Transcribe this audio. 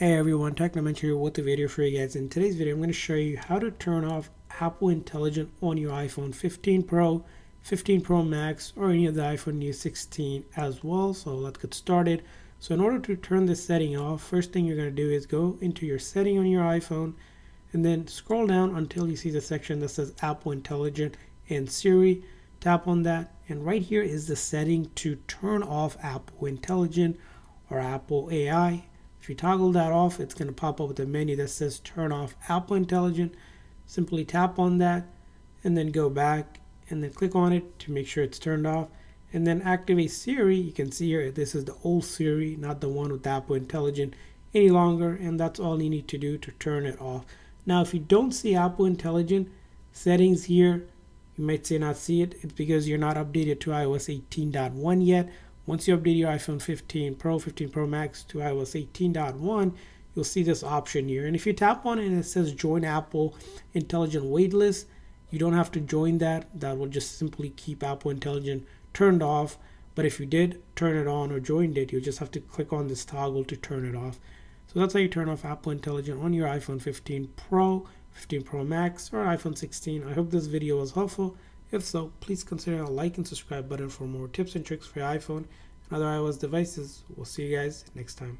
Hey everyone, Technomentary here with a video for you guys. In today's video, I'm going to show you how to turn off Apple Intelligence on your iPhone 15 Pro, 15 Pro Max, or any of the iPhone 16 as well. So let's get started. So in order to turn this setting off, first thing you're going to do is go into your setting on your iPhone and then scroll down until you see the section that says Apple Intelligence and Siri. Tap on that, and right here is the setting to turn off Apple Intelligence or Apple AI. If you toggle that off, it's going to pop up with a menu that says turn off Apple Intelligence. Simply tap on that and then go back and then click on it to make sure it's turned off, and then activate Siri. You can see here this is the old Siri, not the one with Apple Intelligence any longer, and that's all you need to do to turn it off. Now if you don't see Apple Intelligence settings here, you might say not see it. It's because you're not updated to iOS 18.1 yet. Once you update your iPhone 15 Pro, 15 Pro Max to iOS 18.1, you'll see this option here. And if you tap on it and it says join Apple Intelligence waitlist, you don't have to join that. That will just simply keep Apple Intelligence turned off. But if you did turn it on or joined it, you'll just have to click on this toggle to turn it off. So that's how you turn off Apple Intelligence on your iPhone 15 Pro, 15 Pro Max, or iPhone 16. I hope this video was helpful. If so, please consider a like and subscribe button for more tips and tricks for your iPhone and other iOS devices. We'll see you guys next time.